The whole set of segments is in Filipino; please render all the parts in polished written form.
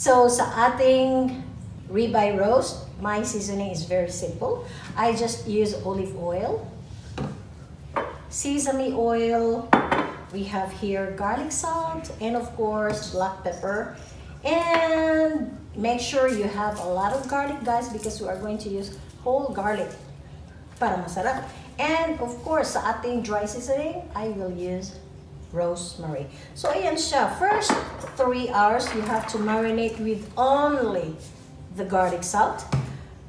So sa ating ribeye roast, my seasoning is very simple. I just use olive oil, sesame oil, we have here garlic salt, and of course black pepper. And make sure you have a lot of garlic, guys, because we are going to use whole garlic para masarap. And of course, sa ating dry seasoning, I will use rosemary. So ayan siya. First 3 hours, you have to marinate with only the garlic salt.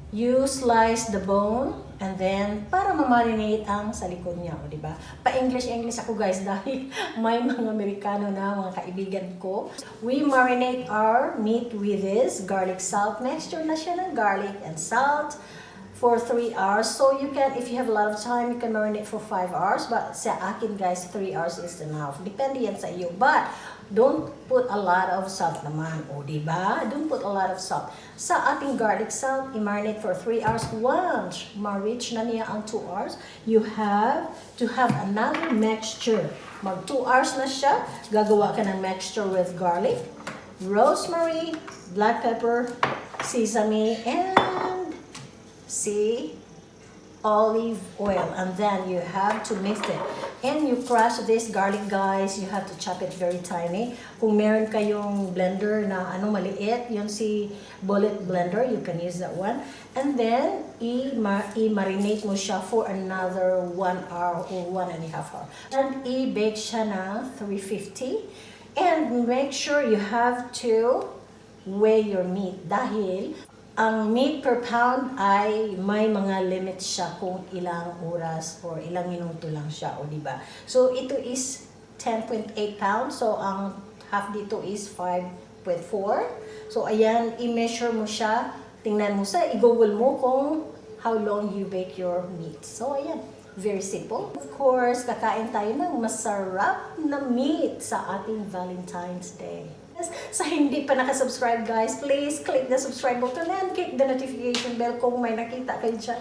You slice the bone and then para ma-marinate ang sa likod niya, o diba? Pa-English ako, guys, dahil may mga Amerikano na mga kaibigan ko. We marinate our meat with this garlic salt. Mixture na siya ng garlic and salt for 3 hours. So you can, if you have a lot of time, you can marinate for 5 hours. But sa akin, guys, 3 hours is enough. Depende yan sa iyo. But don't put a lot of salt naman. O, diba? Don't put a lot of salt. Sa ating garlic salt, i-marinate for 3 hours. Once ma-reach na niya ang 2 hours, you have to have another mixture. Mag 2 hours na siya, gagawa ka ng mixture with garlic, rosemary, black pepper, sesame, and olive oil. And then you have to mix it. And you crush this garlic, guys. You have to chop it very tiny. Kung meron kayong blender na maliit, yun si bullet blender, you can use that one. And then, i-marinate mo siya for another 1 hour or 1.5 hours. And i-bake siya na 350. And make sure you have to weigh your meat. Dahil ang meat per pound ay may mga limit siya kung ilang oras or ilang minuto lang siya, o diba? So ito is 10.8 pounds. So ang half dito is 5.4. So ayan, i-measure mo siya. Tingnan mo i-google mo kung how long you bake your meat. So ayan, very simple. Of course, kakain tayo ng masarap na meat sa ating Valentine's Day. Sa hindi pa nakasubscribe, guys, please click the subscribe button and click the notification bell kung may nakita kayo dyan.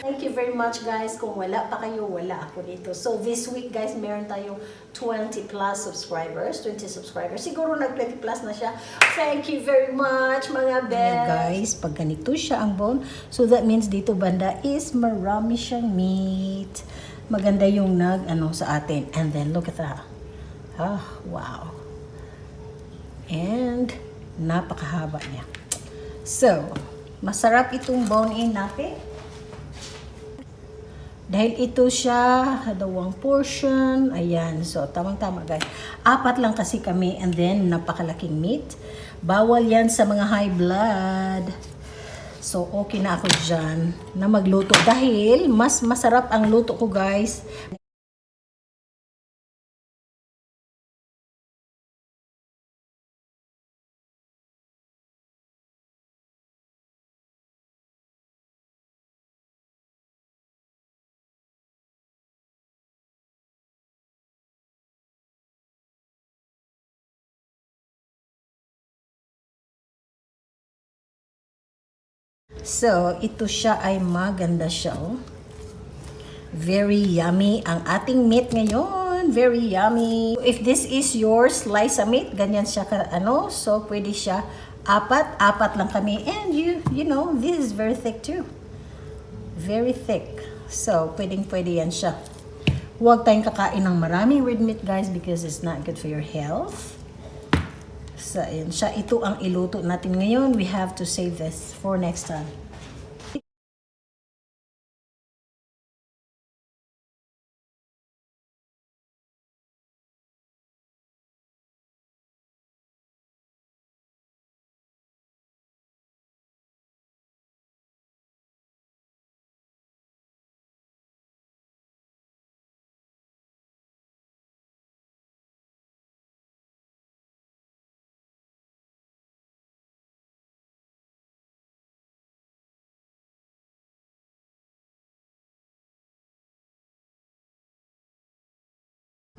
Thank you very much, guys. Kung wala pa kayo, wala ako dito. So this week, guys, meron tayong 20 plus subscribers, 20 subscribers. Siguro nag 20 plus na siya. Thank you very much, mga best. Guys, pag ganito siya ang bone, so that means dito banda is marami siyang meat. Maganda yung sa atin. And then look at that. Wow. And napakahaba niya. So, masarap itong bone-in natin. Dahil ito siya, dalawang portion. Ayan, so tamang-tama, guys. 4 lang kasi kami and then napakalaking meat. Bawal yan sa mga high blood. So, okay na ako dyan na magluto. Dahil mas masarap ang luto ko, guys. So, ito siya ay maganda siya, oh. Very yummy ang ating meat ngayon. Very yummy. If this is your slice of meat, ganyan siya so pwede siya 4 lang kami. And you know, this is very thick too. Very thick. So, pwede yan siya. Huwag tayong kakain ng maraming red meat, guys, because it's not good for your health. So, ayan siya. Ito ang iluto natin ngayon. We have to save this for next time.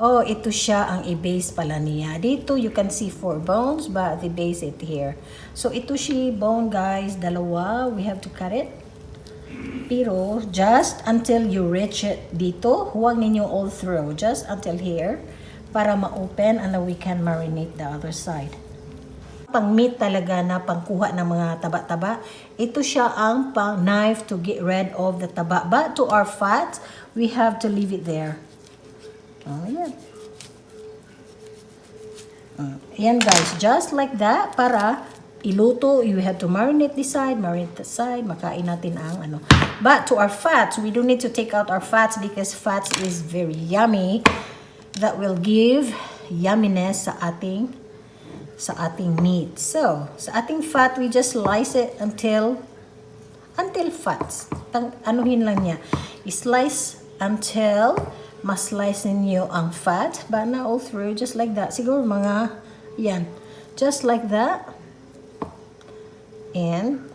Oh, ito siya ang i-base pala niya. Dito, you can see 4 bones, but they base it here. So, ito siya bone, guys. Dalawa. We have to cut it. Pero, just until you reach it dito. Huwag ninyo all through. Just until here. Para ma-open and then we can marinate the other side. pang meat talaga na pangkuha ng mga taba-taba. Ito siya ang pang knife to get rid of the taba. But to our fat, we have to leave it there. Oh, yan. Ayan guys, just like that, para iluto, you have to marinate this side, marinate that side, makain natin ang ano. But to our fats, we don't need to take out our fats because fats is very yummy. That will give yumminess sa ating meat. So, sa ating fat, we just slice it until fats. Anuhin lang niya. I-slice until ma-slice ninyo ang fat. But not all through, just like that. Siguro mga, yan. Just like that. And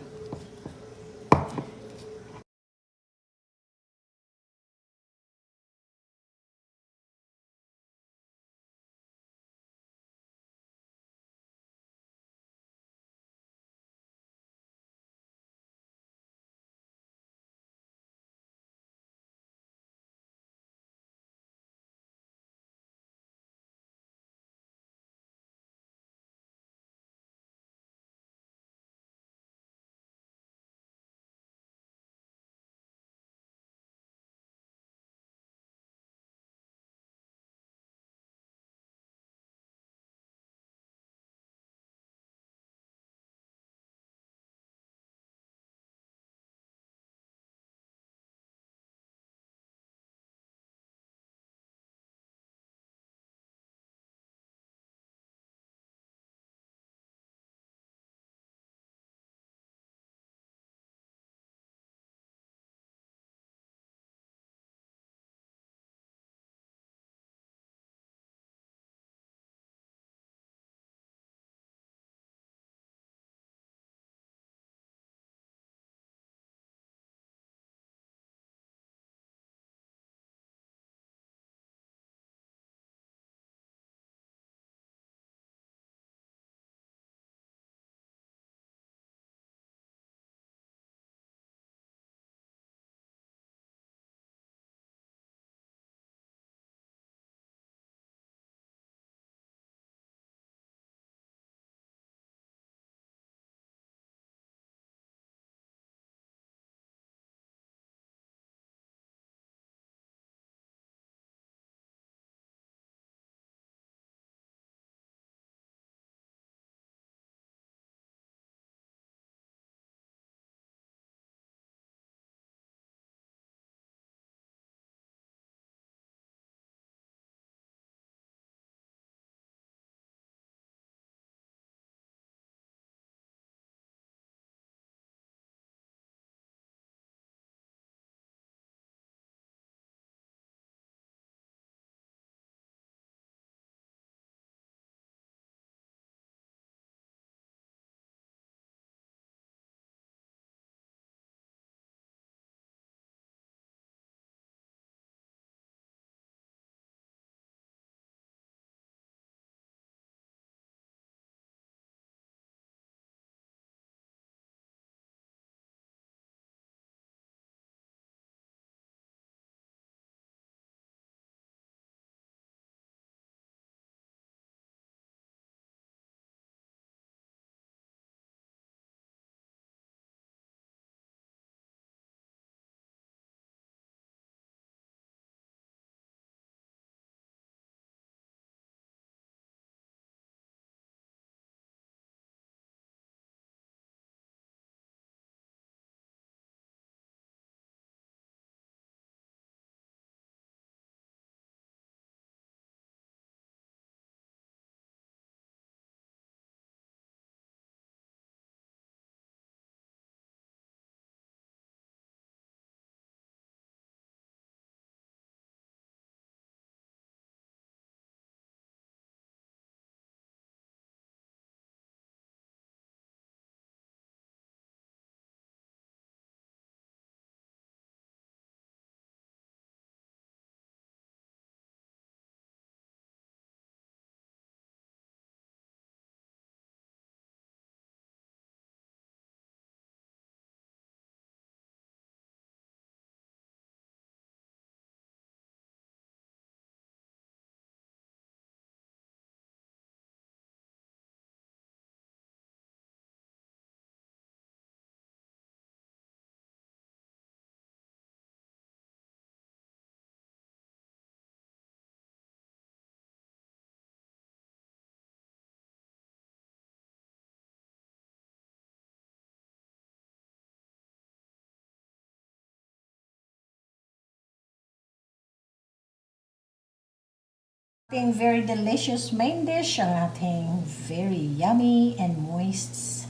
Ating very delicious main dish, ang ating very yummy and moist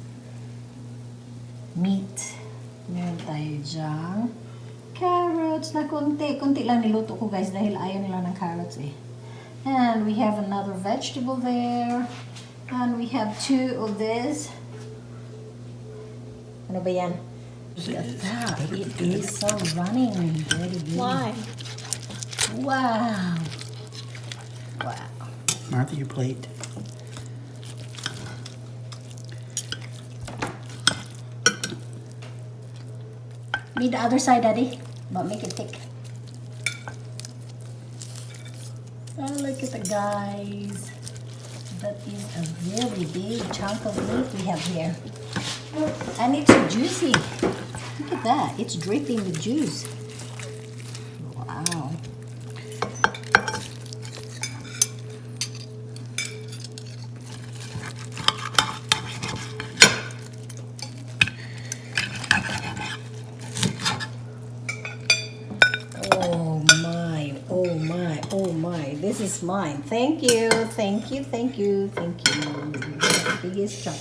meat. Meron tayo dyang carrots na konti. Konti lang niluto ko guys dahil ayaw nila ng carrots eh. And we have another vegetable there. And we have 2 of this. Ano ba yan? Look at that. It is so running. Very good. Why? Wow. Wow. Martha, your plate. Need the other side, Daddy, but make it thick. Oh, look at the guys. That is a really big chunk of meat we have here. And it's juicy. Look at that. It's dripping with juice. Wow. Oh my, oh my, oh my. This is mine. Thank you, thank you, thank you, thank you. Biggest chunk.